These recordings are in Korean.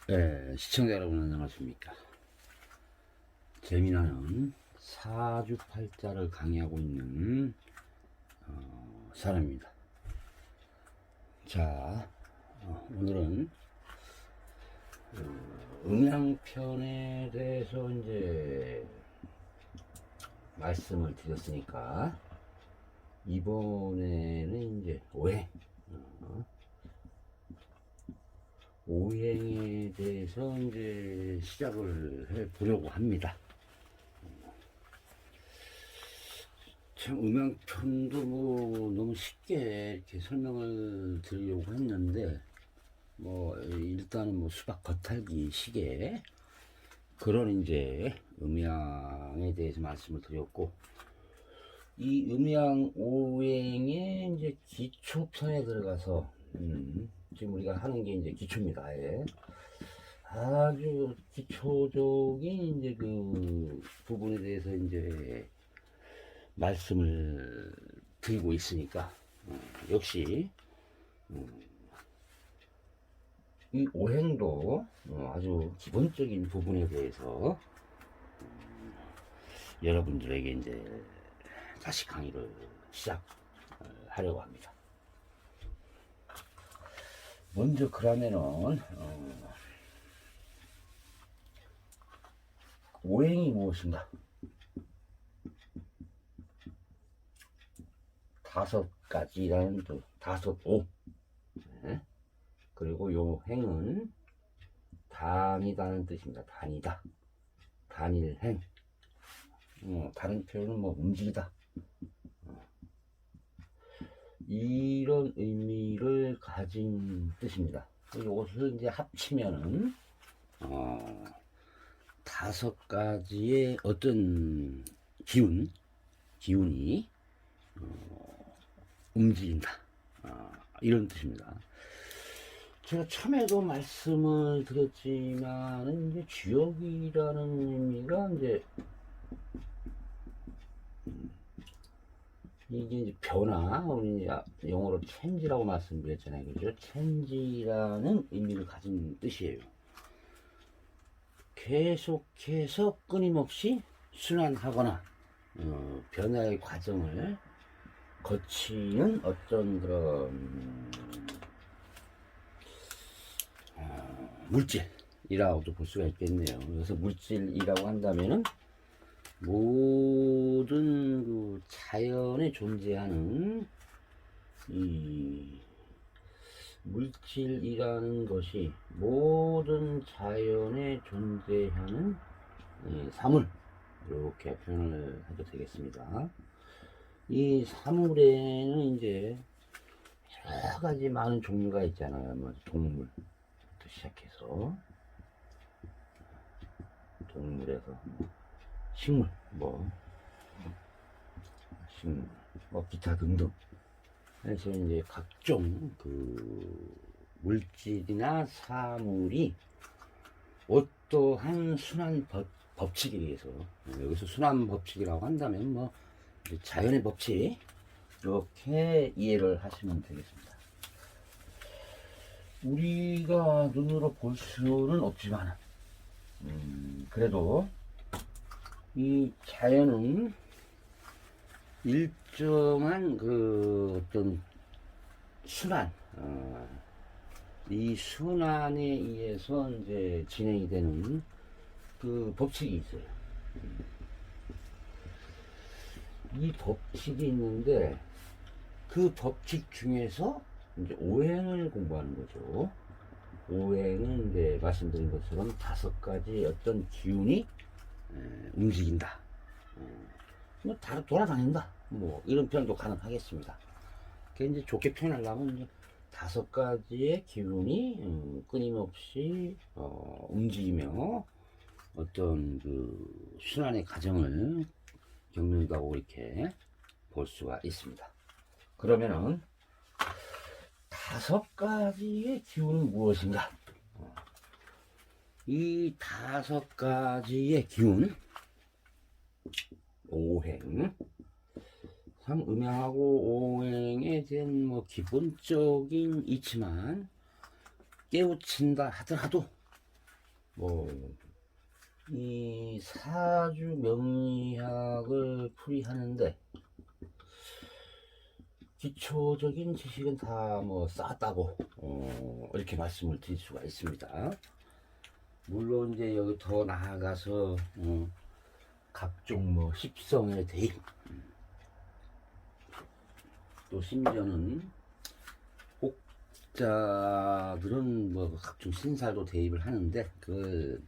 네, 시청자 여러분 안녕하십니까. 재미나는 사주팔자를 강의하고 있는 사람입니다. 자, 오늘은 음양편에 대해서 이제 말씀을 드렸으니까 이번에는 이제 오행에 대해서 이제 시작을 해 보려고 합니다. 참 음양편도 뭐 너무 쉽게 이렇게 설명을 드리려고 했는데 뭐 일단은 뭐 수박 겉핥기 시기에 그런 이제 음양에 대해서 말씀을 드렸고, 이 음양 오행의 이제 기초편에 들어가서 지금 우리가 하는 게 이제 기초입니다. 예. 아주 기초적인 이제 그 부분에 대해서 이제 말씀을 드리고 있으니까 역시 이 오행도 아주 기본적인 부분에 대해서 여러분들에게 이제 다시 강의를 시작하려고 합니다. 먼저 그러면은 오행이 무엇인가? 다섯 가지라는 뜻, 다섯 오. 네? 그리고 요 행은 단이다는 뜻입니다. 단이다. 단일행. 다른 표현은 뭐 움직이다. 이런 의미를 가진 뜻입니다. 이것을 이제 합치면은 다섯 가지의 어떤 기운이 움직인다. 이런 뜻입니다. 제가 처음에도 말씀을 드렸지만 이제 주역이라는 의미가 이제 이게 이제 변화, 우리 영어로 change라고 말씀드렸잖아요. 그죠? change라는 의미를 가진 뜻이에요. 계속해서 끊임없이 순환하거나 변화의 과정을 거치는 어떤 그런 물질이라고도 볼 수가 있겠네요. 그래서 물질이라고 한다면은 모든 그 자연에 존재하는 이 물질이라는 것이 모든 자연에 존재하는 사물, 이렇게 표현을 해도 되겠습니다. 이 사물에는 이제 여러 가지 많은 종류가 있잖아요. 뭐 동물부터 시작해서 동물에서 식물, 기타 등등. 그래서 이제 각종 그 물질이나 사물이 어떠한 순환 법칙에 의해서, 여기서 순환 법칙이라고 한다면 뭐 자연의 법칙, 이렇게 이해를 하시면 되겠습니다. 우리가 눈으로 볼 수는 없지만 그래도 이 자연은 일정한 그 어떤 순환, 이 순환에 의해서 이제 진행이 되는 그 법칙이 있어요. 이 법칙이 있는데 그 법칙 중에서 이제 오행을 공부하는 거죠. 오행은 이제 말씀드린 것처럼 다섯 가지 어떤 기운이 움직인다. 뭐 돌아다닌다. 뭐 이런 표현도 가능하겠습니다. 그게 이제 좋게 표현하려면 이제 다섯 가지의 기운이 끊임없이 움직이며 어떤 그 순환의 과정을 겪는다고 이렇게 볼 수가 있습니다. 그러면은 다섯 가지의 기운은 무엇인가? 이 다섯 가지의 기운, 오행, 참 음양하고 오행에 대한 뭐 기본적인 있지만 깨우친다 하더라도 뭐 이 사주 명리학을 풀이하는데 기초적인 지식은 다 뭐 쌓았다고 이렇게 말씀을 드릴 수가 있습니다. 물론 이제 여기 더 나아가서 각종 뭐 십성의 대입, 또 심지어는 혹자들은 뭐 각종 신살도 대입을 하는데 그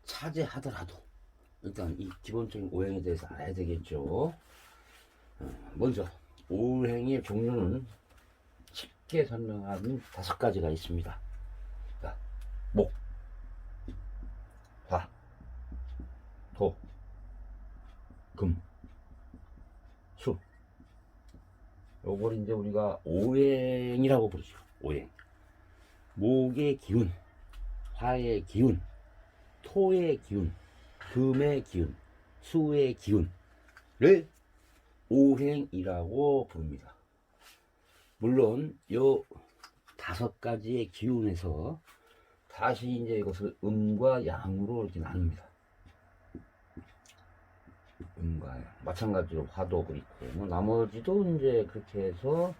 차지하더라도 일단 이 기본적인 오행에 대해서 알아야 되겠죠. 먼저 오행의 종류는 쉽게 설명하면 5가지가 있습니다. 그러니까 목, 화, 토, 금, 수. 요걸 이제 우리가 오행이라고 부르죠. 오행. 목의 기운, 화의 기운, 토의 기운, 금의 기운, 수의 기운을 오행이라고 부릅니다. 물론 요 5가지의 기운에서 다시 이제 이것을 음과 양으로 이렇게 나눕니다. 음과 양. 마찬가지로 화도 그렇고 뭐 나머지도 이제 그렇게 해서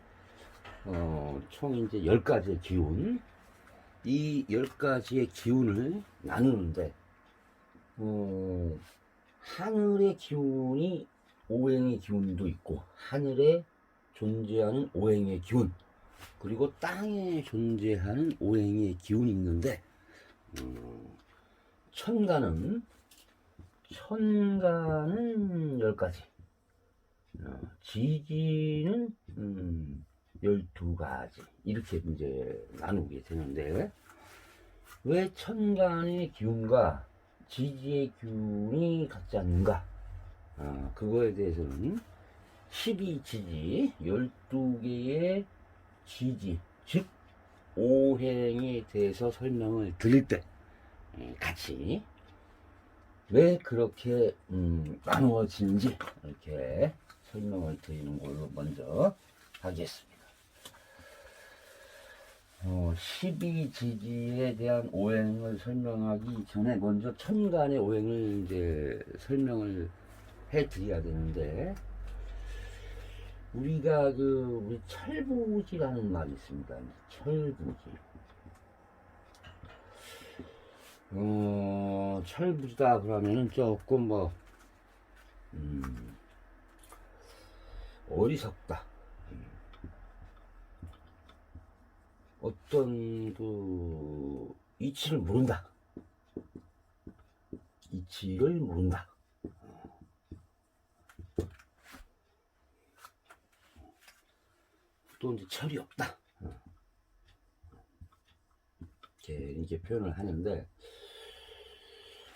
총 이제 10가지의 기운, 이 10가지의 기운을 나누는데 하늘의 기운이 오행의 기운도 있고 하늘에 존재하는 오행의 기운, 그리고 땅에 존재하는 오행의 기운이 있는데 천간은 10가지, 지지는 12가지 이렇게 이제 나누게 되는데, 왜 천간의 기운과 지지의 기운이 같지 않는가? 그거에 대해서는 12지지 12개의 지지, 즉 오행에 대해서 설명을 드릴 때 같이 왜 그렇게 나누어지는지 이렇게 설명을 드리는 걸로 먼저 하겠습니다. 12지지에 대한 오행을 설명하기 전에 먼저 천간의 오행을 이제 설명을 해 드려야 되는데, 우리가 우리 철부지라는 말이 있습니다. 철부지. 철부지다 그러면은 조금 뭐 어리석다, 어떤 이치를 모른다, 이치를 모른다, 또 이제 철이 없다, 이렇게 표현을 하는데,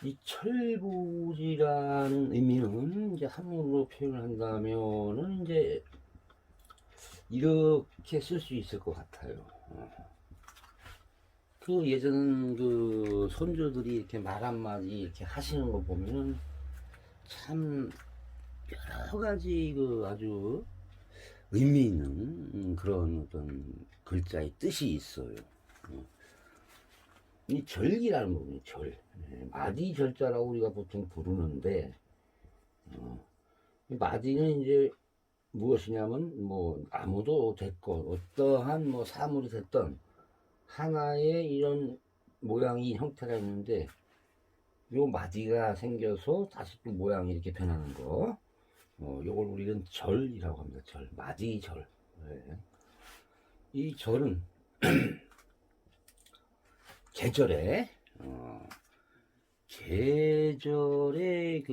이 철부지라는 의미는 이제 한문으로 표현을 한다면은 이제 이렇게 쓸 수 있을 것 같아요. 예전 손주들이 이렇게 말 한마디 이렇게 하시는 거 보면은 참 여러 가지 아주 의미 있는 그런 어떤 글자의 뜻이 있어요. 이 절기라는 부분이 마디 절자라고 우리가 보통 부르는데, 마디는 이제 무엇이냐면 뭐 나무도 됐고 어떠한 뭐 사물이 됐던 하나의 이런 모양이 형태가 있는데, 요 마디가 생겨서 다시 또 모양이 이렇게 변하는 거, 요걸 우리는 절이라고 합니다. 마디 절. 네. 이 절은 계절에 계절의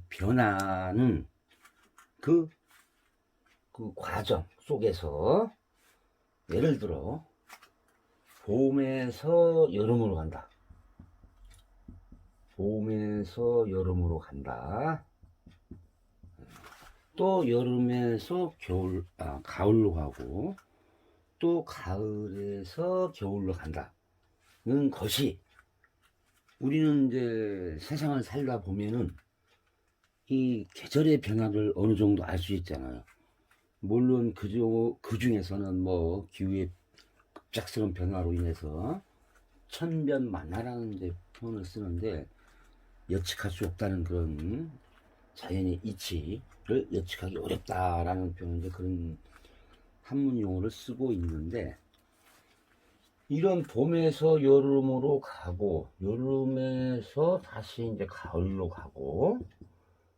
변화는 그 과정 속에서, 예를 들어 봄에서 여름으로 간다, 봄에서 여름으로 간다, 또 여름에서 가을로 가고, 또 가을에서 겨울로 간다는 것이, 우리는 이제 세상을 살다 보면은 이 계절의 변화를 어느 정도 알 수 있잖아요. 물론 그 중에서는 뭐 기후의 급작스러운 변화로 인해서 천변만화라는 이제 표현을 쓰는데 예측할 수 없다는 그런 자연의 이치를 예측하기 어렵다라는 표현인데 그런 한문 용어를 쓰고 있는데 이런 봄에서 여름으로 가고 여름에서 다시 이제 가을로 가고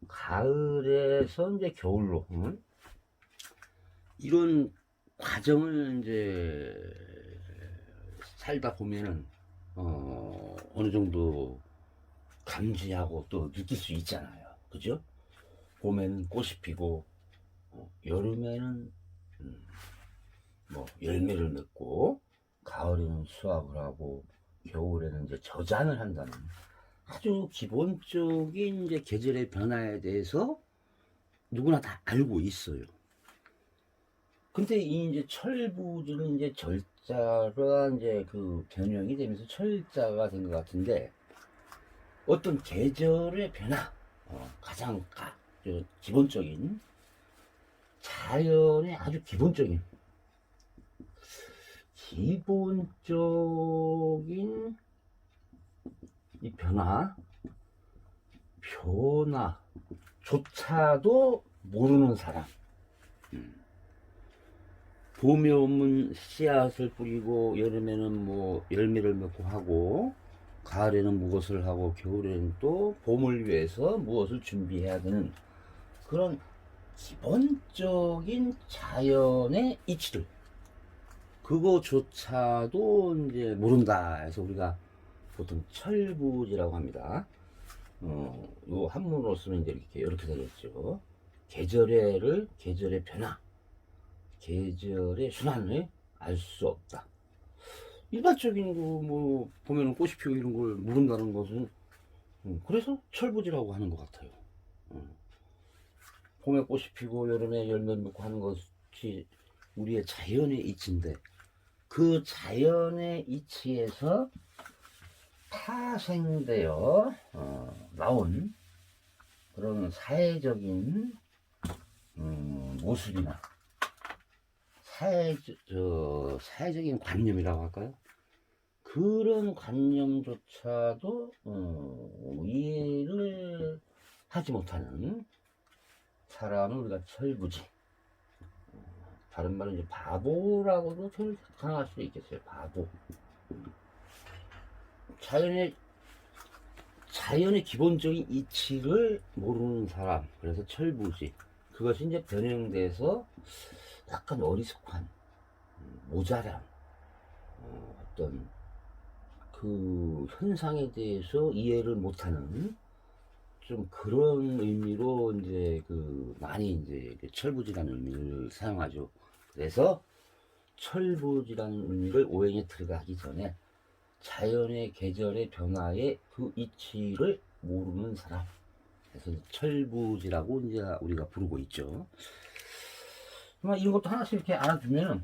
가을에서 이제 겨울로 이런 과정을 이제 살다 보면은 어느 정도 감지하고 또 느낄 수 있잖아요. 그죠? 봄에는 꽃이 피고 여름에는 뭐 열매를 맺고 가을에는 수확을 하고 겨울에는 이제 저장을 한다는 아주 기본적인 이제 계절의 변화에 대해서 누구나 다 알고 있어요. 근데 이 이제 철부지는 이제 절자가 이제 그 변형이 되면서 철자가 된 것 같은데 어떤 계절의 변화, 가장 기본적인 자연의 아주 기본적인 이 변화조차도 모르는 사람. 봄에 오면 씨앗을 뿌리고 여름에는 뭐 열매를 맺고 하고 가을에는 무엇을 하고 겨울에는 또 봄을 위해서 무엇을 준비해야 되는 그런 기본적인 자연의 이치를 그거조차도 이제 모른다 해서 우리가 보통 철부지라고 합니다. 요 한문으로 쓰면 이제 이렇게 되겠죠. 계절의 변화, 계절의 순환을 알 수 없다. 일반적인 거 뭐 보면은 꽃이 피고 이런 걸 모른다는 것은 그래서 철부지라고 하는 것 같아요. 봄에 꽃이 피고 여름에 열매를 맺고 하는 것이 우리의 자연의 이치인데 그 자연의 이치에서 파생되어 나온 그런 사회적인 모습이나 사회적인 관념이라고 할까요? 그런 관념조차도 이해를 하지 못하는 사람을 우리가 철부지, 다른 말은 이제 바보라고도 생각할 수 있겠어요. 바보. 자연의 기본적인 이치를 모르는 사람, 그래서 철부지. 그것이 이제 변형돼서 약간 어리숙한, 모자란 어떤 그 현상에 대해서 이해를 못하는 좀 그런 의미로 이제 그 많이 이제 철부지라는 의미를 사용하죠. 그래서 철부지라는 의미를 오행에 들어가기 전에 자연의 계절의 변화의 그 이치를 모르는 사람. 그래서 철부지라고 이제 우리가 부르고 있죠. 이런 것도 하나씩 이렇게 알아두면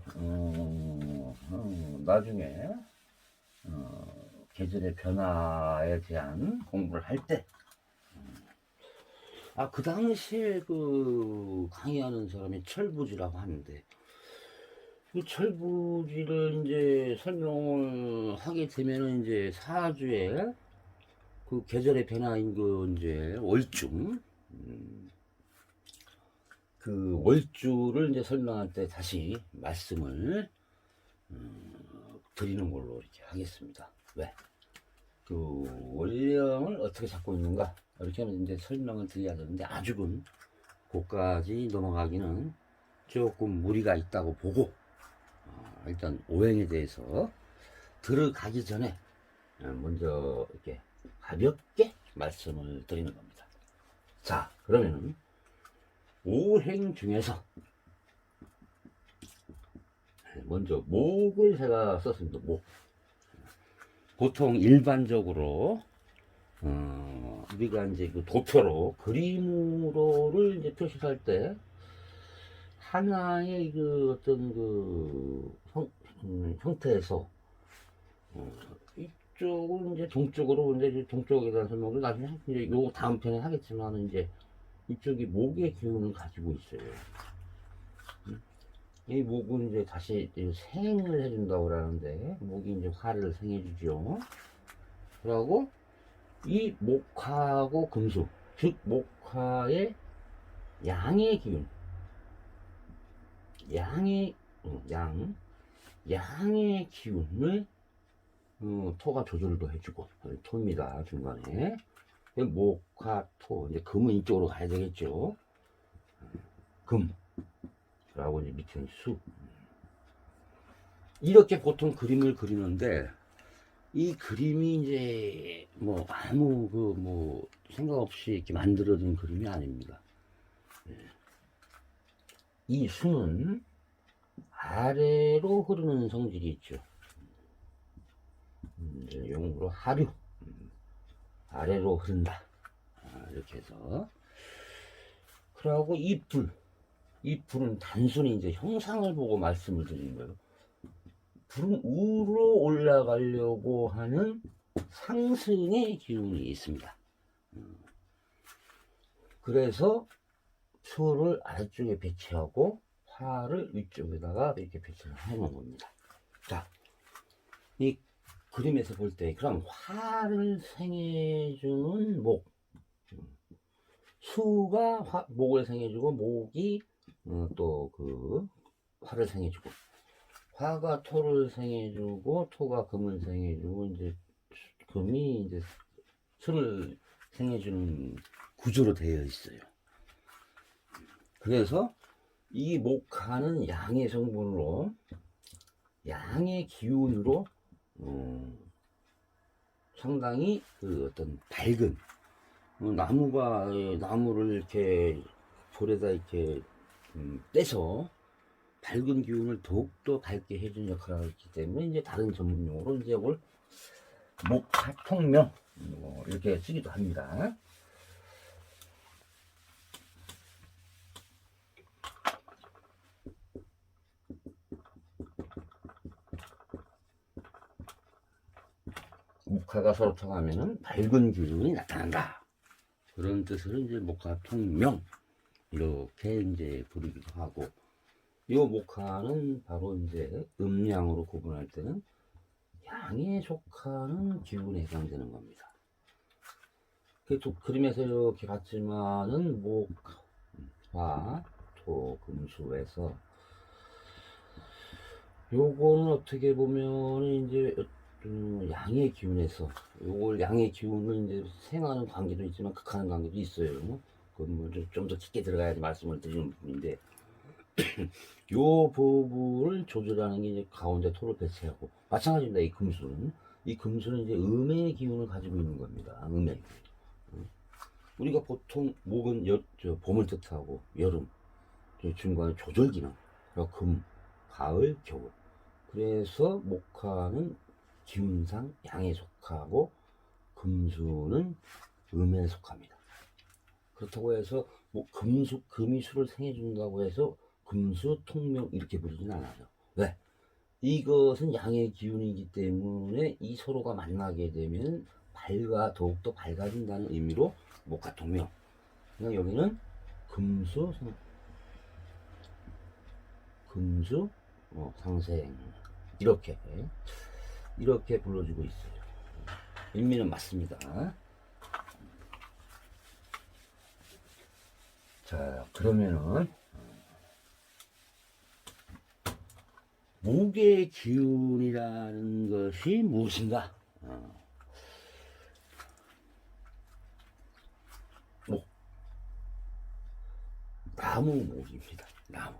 나중에 계절의 변화에 대한 공부를 할 때, 그 당시에 그 강의하는 사람이 철부지라고 하는데, 그 철부지를 이제 설명을 하게 되면은 이제 사주에 그 계절의 변화인 그 이제 월중, 그 월주를 이제 설명할 때 다시 말씀을 드리는 걸로 이렇게 하겠습니다. 왜? 그 월령을 어떻게 잡고 있는가? 이렇게 하면 이제 설명을 드려야 되는데 아직은 그까지 넘어가기는 조금 무리가 있다고 보고 일단 오행에 대해서 들어가기 전에 먼저 이렇게 가볍게 말씀을 드리는 겁니다. 자, 그러면은 오행 중에서 먼저 목을 제가 썼습니다. 목. 보통 일반적으로 우리가 이제 그 도표로 그림으로를 이제 표시할 때 하나의 그 어떤 그 형태에서 이쪽은 이제 동쪽으로 이제 동쪽에 대한 설명을 나중에 이제 요 다음 편에 하겠지만 이제 이쪽이 목의 기운을 가지고 있어요. 이 목은 이제 다시 생을 해준다고 그러는데, 목이 이제 화를 생해주죠. 그러고, 이 목화하고 금수, 즉, 목화의 양의 기운, 양의 기운을 토가 조절도 해주고, 토입니다, 중간에. 목화, 토, 이제 금은 이쪽으로 가야 되겠죠. 금, 그리고 이제 밑에는 수. 이렇게 보통 그림을 그리는데, 이 그림이 이제 뭐 아무 생각 없이 이렇게 만들어진 그림이 아닙니다. 이 수는 아래로 흐르는 성질이 있죠. 용어로 하류, 아래로 흐른다. 이렇게 해서. 그러고 이 불은 단순히 이제 형상을 보고 말씀을 드리는 거예요. 불은 위로 올라가려고 하는 상승의 기운이 있습니다. 그래서 수를 아래쪽에 배치하고 화를 위쪽에다가 이렇게 배치를 해 놓은 겁니다. 자, 이 그림에서 볼 때 그럼 화를 생해주는 목, 수가 목을 생해주고 목이 또 그 화를 생해주고, 화가 토를 생해주고 토가 금을 생해주고, 이제 금이 이제 수를 생해주는 구조로 되어 있어요. 그래서 이 목화는 양의 성분으로, 양의 기운으로 상당히 그 어떤 밝은, 나무를 이렇게 불에다 이렇게 떼서 밝은 기운을 더욱더 밝게 해주는 역할을 하기 때문에, 이제 다른 전문용어로 이제 이걸 목화통명 이렇게 쓰기도 합니다. 목화가 서로 통하면은 밝은 기운이 나타난다. 그런 뜻으로 이제 목화통명 이렇게 이제 부르기도 하고, 이 목화는 바로 이제 음양으로 구분할 때는 양에 속하는 기운에 해당되는 겁니다. 그림에서 이렇게 봤지만은 목, 화, 토, 금수에서 요거는 어떻게 보면 이제 양의 기운에서, 요걸 양의 기운을 이제 생하는 관계도 있지만 극하는 관계도 있어요. 그건 좀 더 깊게 들어가야지 말씀을 드리는 부분인데, 요 부분을 조절하는 게 이제 가운데 토를 배치하고, 마찬가지입니다. 이 금수는 이제 음의 기운을 가지고 있는 겁니다. 음의 기운. 우리가 보통 목은 봄을 뜻하고 여름, 중간에 조절 기능, 금, 가을, 겨울. 그래서 목화는 기운상 양에 속하고 금수는 음에 속합니다. 그렇다고 해서 뭐 금이 수를 생해준다고 해서 금수 통명 이렇게 부르진 않아요. 왜? 이것은 양의 기운이기 때문에 이 서로가 만나게 되면 더욱더 밝아진다는 의미로 목화통명. 그냥 여기는 금수 상생 이렇게 불러주고 있어요. 의미는 맞습니다. 자, 그러면은 목의 기운이라는 것이 무엇인가? 나무목입니다. 나무.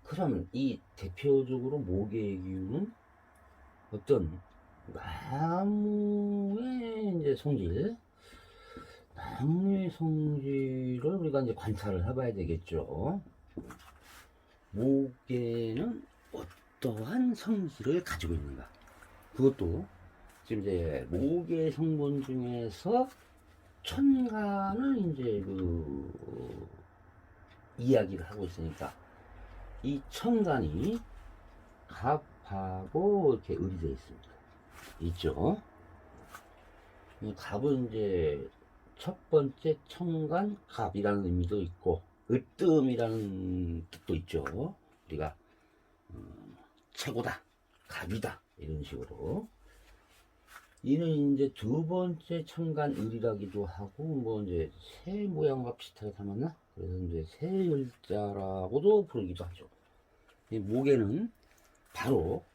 그러면 이 대표적으로 목의 기운은 어떤 나무의 이제 나무의 성질을 우리가 이제 관찰을 해봐야 되겠죠. 목에는 어떠한 성질을 가지고 있는가? 그것도 지금 이제 목의 성분 중에서 천간을 이제 이야기를 하고 있으니까, 이 천간이 갑하고 이렇게 을이 되어 있습니다. 있죠? 이 갑은 이제 첫 번째 천간 갑이라는 의미도 있고, 으뜸이라는 뜻도 있죠. 우리가 최고다, 갑이다 이런 식으로. 이는 이제 두 번째 천간을이라기도 하고 뭐 이제 새 모양과 비슷하게 닮았나? 그래서 이제 새을자라고도 부르기도 하죠. 이 목에는 바로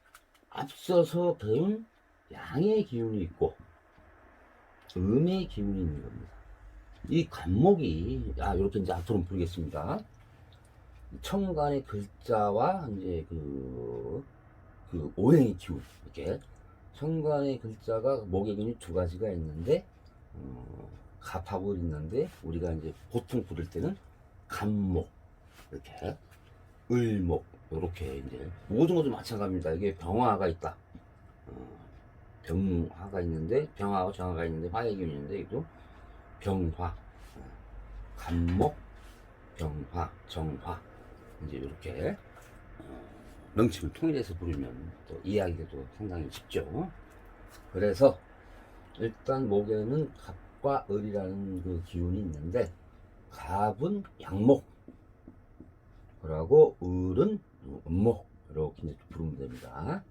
앞서서 배운 양의 기운이 있고 음의 기운이 있는 겁니다. 이 간목이 이렇게 이제 앞으로 부르겠습니다. 천간의 글자와 이제 그 오행의 기운, 이렇게 천간의 글자가 목의 기운이 두 가지가 있는데 갑하고 있는데 우리가 이제 보통 부를 때는 간목, 이렇게 을목, 이렇게 이제 모든 것도 마찬가지입니다. 이게 병화가 있다. 병화가 있는데 병화하고 정화가 있는데 화의 기운이 있는데 이것도 병화, 간목, 병화, 정화 이제 이렇게 명칭을 통일해서 부르면 또 이해하기가 또 상당히 쉽죠. 그래서 일단 목에는 갑과 을이라는 그 기운이 있는데 갑은 양목, 그러고 을은 음목 이렇게 이제 부르면 됩니다.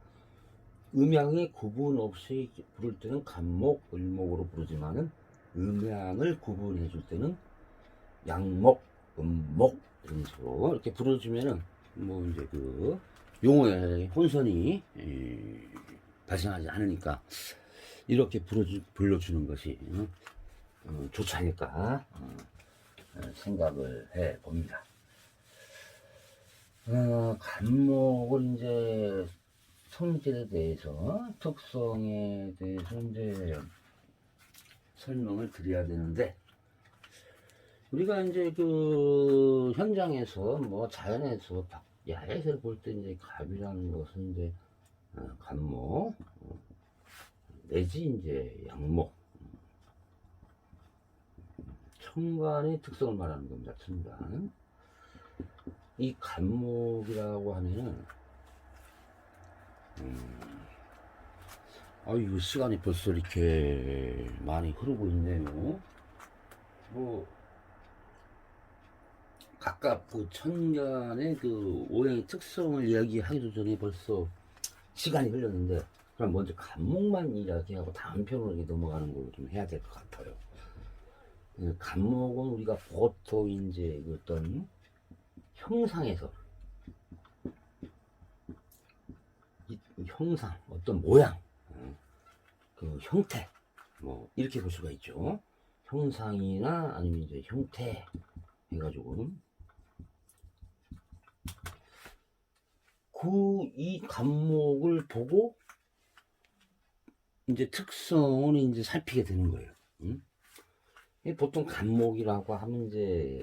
음양이 구분 없이 부를 때는 간목, 을목으로 부르지만은 음양을 구분해 줄 때는 양목, 음목 이런 식으로 이렇게 부르주면은 뭐 이제 그 용어의 혼선이 발생하지 않으니까 이렇게 불러주는 것이 좋지 않을까 생각을 해 봅니다. 간목은 이제 성질에 대해서, 특성에 대해서 이제 설명을 드려야 되는데, 우리가 이제 그 현장에서 뭐 자연에서 야외에서 볼 때 이제 갑이라는 것은 이제 간목 내지 이제 양목, 천간의 특성을 말하는 겁니다. 천간. 이 간목이라고 하면은 이거 시간이 벌써 이렇게 많이 흐르고 있네요. 뭐 각각 그 천간의 그 오행의 특성을 이야기하기도 전에 벌써 시간이 흘렀는데, 그럼 먼저 간목만 이야기하고 다음 편으로 넘어가는 걸로 좀 해야 될 것 같아요. 간목은 우리가 보통 이제 어떤 형상에서 형상, 어떤 모양, 그 형태, 뭐 이렇게 볼 수가 있죠. 형상이나 아니면 이제 형태 해가지고 이 간목을 보고 이제 특성을 이제 살피게 되는 거예요. 보통 간목이라고 하면 이제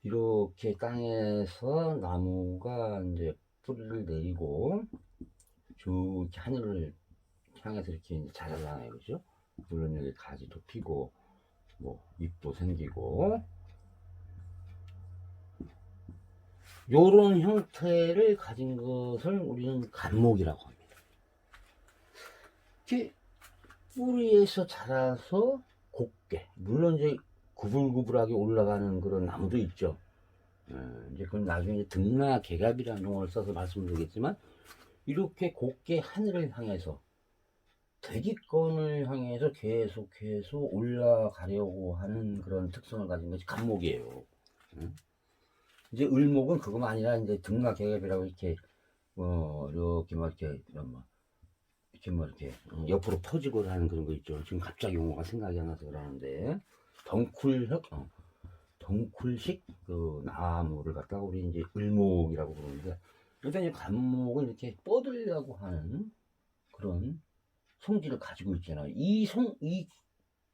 이렇게 땅에서 나무가 이제 뿌리를 내리고 쭉 하늘을 향해서 이렇게 이제 자라잖아요, 그죠? 물론 여기 가지도 피고 뭐 잎도 생기고 요런 형태를 가진 것을 우리는 간목이라고 합니다. 이렇게 뿌리에서 자라서 곱게, 물론 이제 구불구불하게 올라가는 그런 나무도 있죠. 이제 그건 나중에 등나개갑이라는 용어를 써서 말씀드리겠지만, 이렇게 곱게 하늘을 향해서 대기권을 향해서 계속해서 올라가려고 하는 그런 특성을 가진 것이 간목이에요. 이제 을목은 그거만 아니라 이제 등나개갑이라고 이렇게 이렇게 막 이렇게 옆으로 퍼지고 하는 그런 거 있죠. 지금 갑자기 용어가 생각이 안 나서 그러는데, 덩쿨식 그 나무를 갖다가 우리 이제 을목이라고 부르는데, 일단 이 간목은 이렇게 뻗으려고 하는 그런 성질을 가지고 있잖아요. 이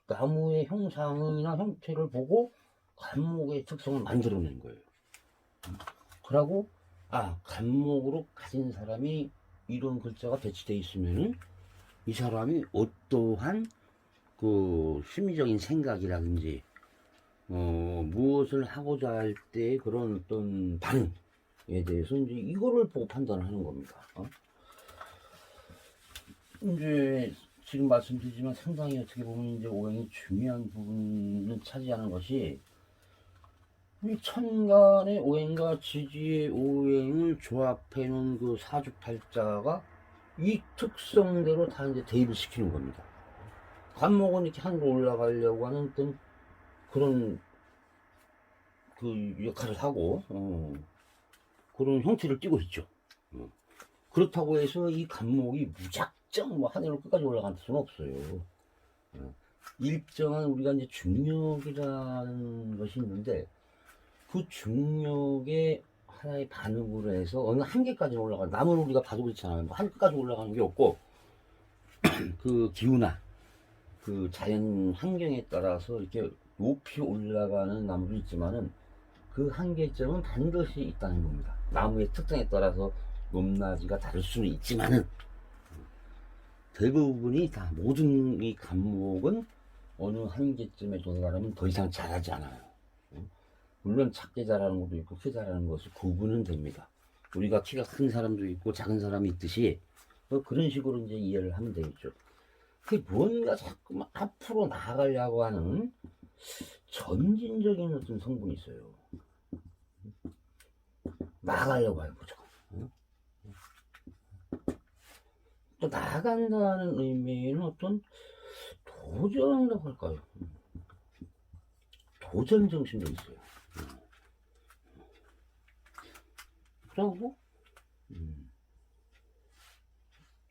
나무의 형상이나 형태를 보고 간목의 특성을 만들어낸 거예요. 그러고 간목으로 가진 사람이 이런 글자가 배치되어 있으면은 이 사람이 어떠한 그 심리적인 생각이라든지 무엇을 하고자 할 때 그런 어떤 반응에 대해서 이제 이거를 보고 판단하는 겁니다. 이제 지금 말씀드리지만 상당히 어떻게 보면 이제 오행이 중요한 부분을 차지하는 것이 이 천간의 오행과 지지의 오행을 조합해 놓은 그 사주팔자가 이 특성대로 다 이제 대입을 시키는 겁니다. 간목은 이렇게 하늘로 올라가려고 하는 어떤 그런 그 역할을 하고, 그런 형태를 띠고 있죠. 그렇다고 해서 이 간목이 무작정 뭐 하늘로 끝까지 올라갈 수는 없어요. 일정한 우리가 이제 중력이라는 것이 있는데, 그 중력의 하나의 반응으로 해서 어느 한계까지 올라가. 나무는 우리가 봐도 그렇잖아요. 뭐 한계까지 올라가는 게 없고, 그 기후나 그 자연 환경에 따라서 이렇게 높이 올라가는 나무도 있지만은 그 한계점은 반드시 있다는 겁니다. 나무의 특성에 따라서 높낮이가 다를 수는 있지만은 대부분이 다 모든 이 감목은 어느 한계점에 도달하면 더 이상 자라지 않아요. 물론 작게 자라는 것도 있고 크게 자라는 것이 구분은 됩니다. 우리가 키가 큰 사람도 있고 작은 사람이 있듯이 뭐 그런 식으로 이제 이해를 하면 되겠죠. 그게 뭔가 자꾸 앞으로 나아가려고 하는 점진적인 어떤 성분이 있어요. 나아가려고 해요, 무조건. 또 나아간다는 의미는 어떤 도전이라고 할까요? 도전 정신도 있어요. 그리고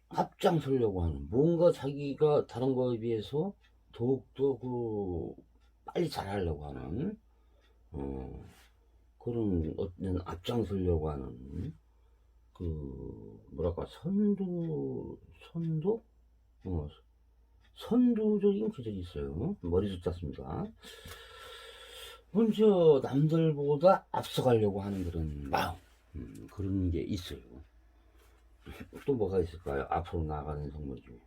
앞장서려고 하는, 뭔가 자기가 다른 거에 비해서 더욱더 그 빨리 잘하려고 하는 그런 어떤 앞장서려고 하는 그 뭐랄까 선도 선두적인 기질이 있어요. 머리 숫자습니다. 먼저 남들보다 앞서가려고 하는 그런 마음, 그런 게 있어요. 또 뭐가 있을까요? 앞으로 나아가는 성분 중에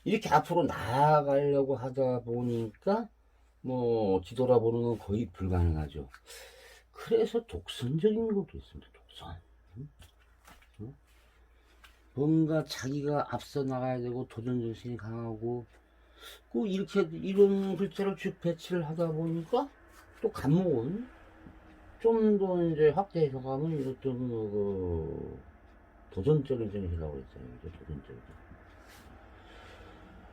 이렇게 앞으로 나아가려고 하다 보니까 뭐 뒤돌아보는 건 거의 불가능하죠. 그래서 독선적인 것도 있습니다. 독선. 뭔가 자기가 앞서 나가야 되고 도전정신이 강하고 그 이렇게 이런 글자를 쭉 배치를 하다 보니까 또 간목은 좀 더 이제 확대해서 가면 이것도 그 도전적인 정신이라고 했잖아요. 도전적인.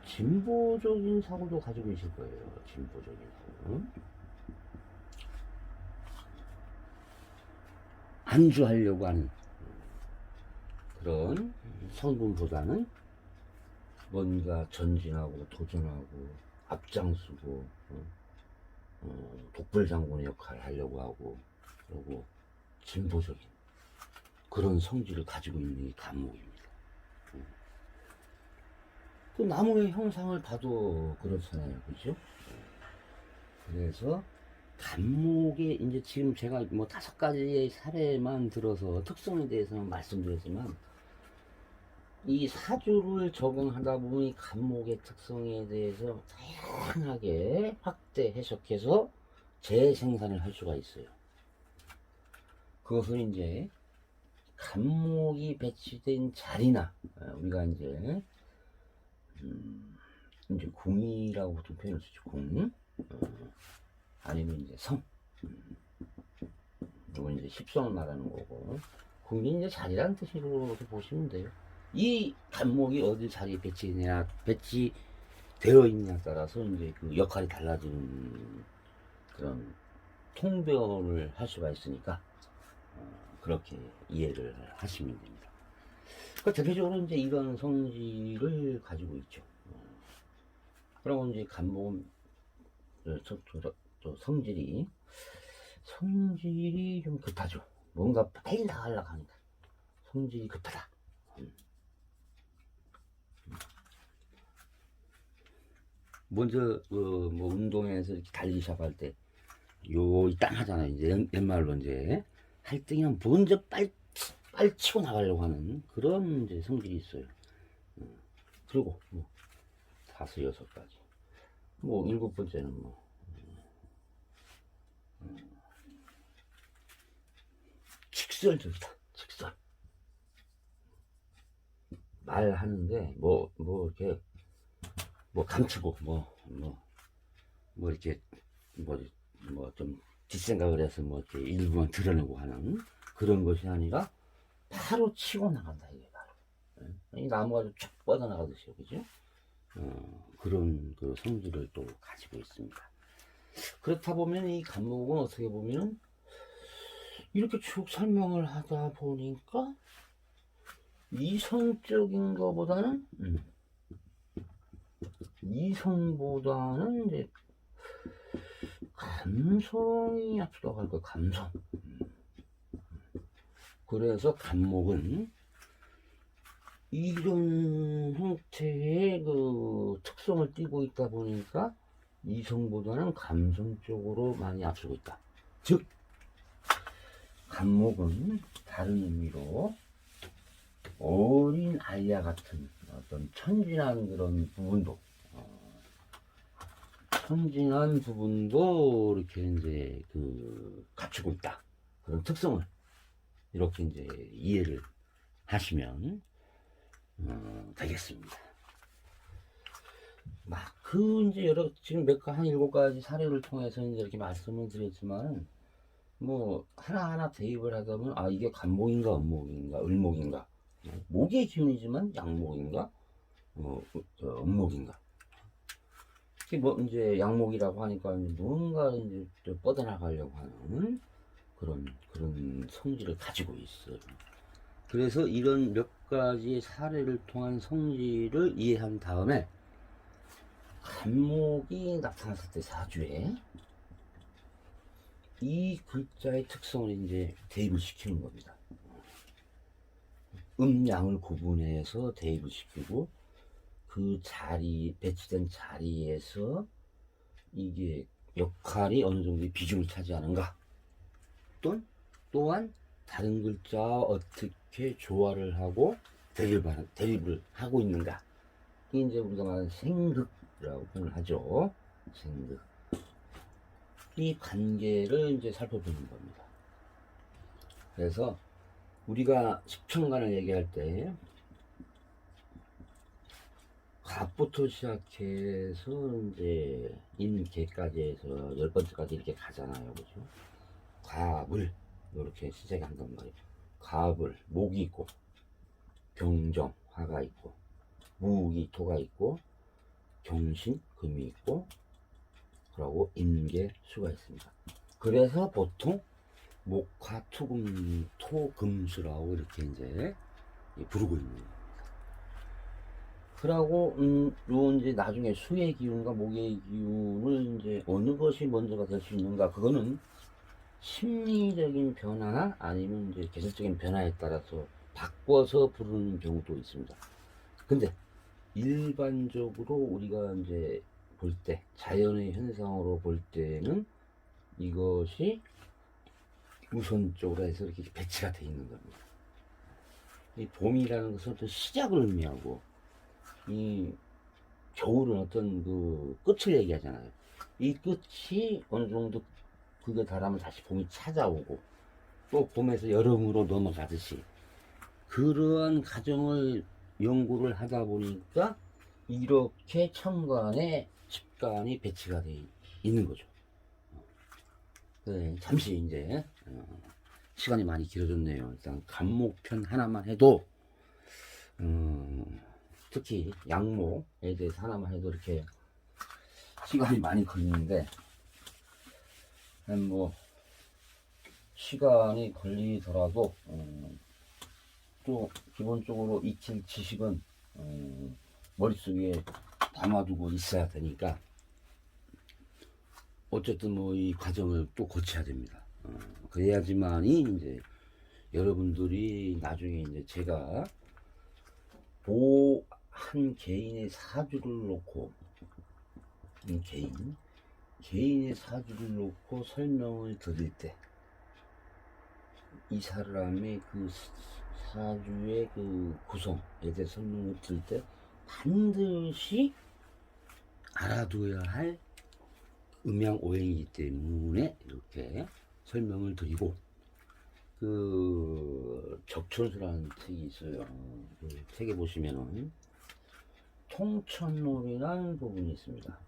진보적인 사고도 가지고 계실 거예요. 진보적인 사고. 안주하려고 하는 그런 성분보다는 뭔가 전진하고 도전하고 앞장서고 독불장군의 역할을 하려고 하고, 그리고 진보적인 그런 성질을 가지고 있는 이 간목입니다. 그 나무의 형상을 봐도 그렇잖아요. 그죠? 그래서 간목의 이제 지금 제가 뭐 5가지의 사례만 들어서 특성에 대해서는 말씀드렸지만, 이 사주를 적응하다 보니 간목의 특성에 대해서 다양하게 확대 해석해서 재생산을 할 수가 있어요. 그것은 이제 간목이 배치된 자리나 우리가 이제 궁이라고 보통 표현을 쓰죠. 궁, 아니면 이제 성, 이건 이제 십성을 말하는 거고, 궁이 이제 자리라는 뜻으로 보시면 돼요. 이 간목이 어디 자리에 배치되어 있냐에 따라서 이제 그 역할이 달라지는 그런 통변을 할 수가 있으니까 그렇게 이해를 하시면 됩니다. 그 대표적으로 이제 이런 성질을 가지고 있죠. 그리고 이제 간목은 또 성질이 좀 급하죠. 뭔가 빨리 나가려고 하니까 성질이 급하다. 먼저 뭐 운동에서 이렇게 달리기 시작할 때 요 땅 하잖아요. 이제 옛말로 이제 할 때는 먼저 빨리 치고 나가려고 하는 그런 이제 성질이 있어요. 그리고 뭐 5, 6가지, 뭐 7번째는 뭐 직설적이다. 직설. 말하는데 뭐 이렇게 뭐 감추고 뭐 이렇게 뭐 뭐 좀 뒷생각을 해서 뭐 이렇게 일부만 드러내고 하는 그런 것이 아니라 바로 치고 나간다 이게 바로. 예? 이 나무가 쭉 뻗어나가듯이 그죠? 그런 그 성질을 또 가지고 있습니다. 그렇다 보면 이 감목은 어떻게 보면 이렇게 쭉 설명을 하다 보니까 이성적인 거보다는 이성보다는 이제 감성이 앞서갈 거예요. 감성. 그래서 감목은 이런 형태의 그 특성을 띠고 있다 보니까 이성보다는 감성 쪽으로 많이 앞서고 있다. 즉 감목은 다른 의미로 어린 아이와 같은 어떤 천진한 그런 부분도 천진한 부분도 이렇게 이제 그 갖추고 있다. 그런 특성을 이렇게 이제 이해를 하시면 되겠습니다. 막 그 이제 여러 지금 한 7가지 사례를 통해서 이제 이렇게 말씀을 드렸지만 뭐 하나하나 대입을 하다 보면 아 이게 간목인가 음목인가 을목인가 목의 기운이지만 양목인가 음목인가 특히 뭐 이제 양목이라고 하니까 뭔가 이제 뻗어나가려고 하는 그런 성질을 가지고 있어요. 그래서 이런 몇 가지 사례를 통한 성질을 이해한 다음에 간목이 나타났을 때 사주에 이 글자의 특성을 이제 대입을 시키는 겁니다. 음양을 구분해서 대입을 시키고 그 자리 배치된 자리에서 이게 역할이 어느 정도의 비중을 차지하는가 또한 다른 글자와 어떻게 조화를 하고 대립을 하고 있는가 이게 이제 우리가 말하는 생극이라고 표현을 하죠. 생극 이 관계를 이제 살펴보는 겁니다. 그래서 우리가 십천간을 얘기할 때 갑부터 시작해서 이제 인계까지 해서 10번째까지 이렇게 가잖아요. 그죠? 갑을 이렇게 시작이 한단 말이에요. 갑을 목이 있고 경정 화가 있고 무기 토가 있고 경신 금이 있고 그리고 임계 수가 있습니다. 그래서 보통 목화 투금 토금수라고 이렇게 이제 부르고 있는 거예요. 그러고 요 이제 나중에 수의 기운과 목의 기운을 이제 어느 것이 먼저가 될 수 있는가 그거는 심리적인 변화나 아니면 이제 계절적인 변화에 따라서 바꿔서 부르는 경우도 있습니다. 근데 일반적으로 우리가 이제 볼 때 자연의 현상으로 볼 때는 이것이 우선적으로 해서 이렇게 배치가 되어 있는 겁니다. 이 봄이라는 것은 어떤 시작을 의미하고 이 겨울은 어떤 그 끝을 얘기하잖아요. 이 끝이 어느 정도 그게 달하면 다시 봄이 찾아오고 또 봄에서 여름으로 넘어가듯이 그러한 과정을 연구를 하다 보니까 이렇게 천간에 집간이 배치가 되어 있는 거죠. 네, 잠시 이제 시간이 많이 길어졌네요. 일단 간목편 하나만 해도 특히 양목에 대해서 하나만 해도 이렇게 시간이 많이 걸리는데 뭐 시간이 걸리더라도 또 기본적으로 익힐 지식은 머릿속에 담아두고 있어야 되니까 어쨌든 뭐 이 과정을 또 거쳐야 됩니다. 그래야지만이 이제 여러분들이 나중에 이제 제가 한 개인의 사주를 놓고 개인의 사주를 놓고 설명을 드릴 때 이 사람의 그 사주의 그 구성에 대해 설명을 드릴 때 반드시 알아둬야 할 음양 오행이기 때문에 이렇게 설명을 드리고 그 적천수라는 책이 있어요. 그 책에 보시면은 통천론이라는 부분이 있습니다.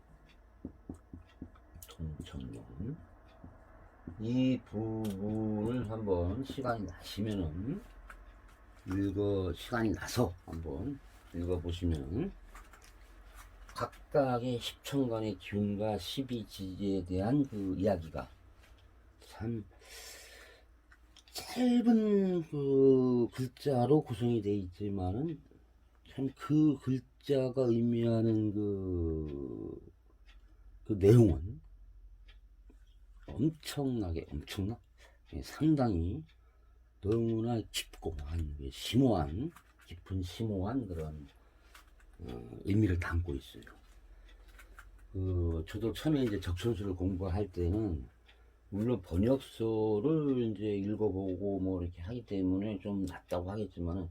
통천론. 이 부분을 한번 시간이 나시면은 시간이 나서 한번 읽어보시면 각각의 십천간의 기운과 12지지에 대한 그 이야기가 참 짧은 그 글자로 구성이 되어 있지만은 참 그 글자가 의미하는 그 내용은 상당히 너무나 깊고 깊은 심오한 그런 의미를 담고 있어요. 저도 처음에 이제 적천수를 공부할 때는 물론 번역서를 이제 읽어보고 뭐 이렇게 하기 때문에 좀 낫다고 하겠지만은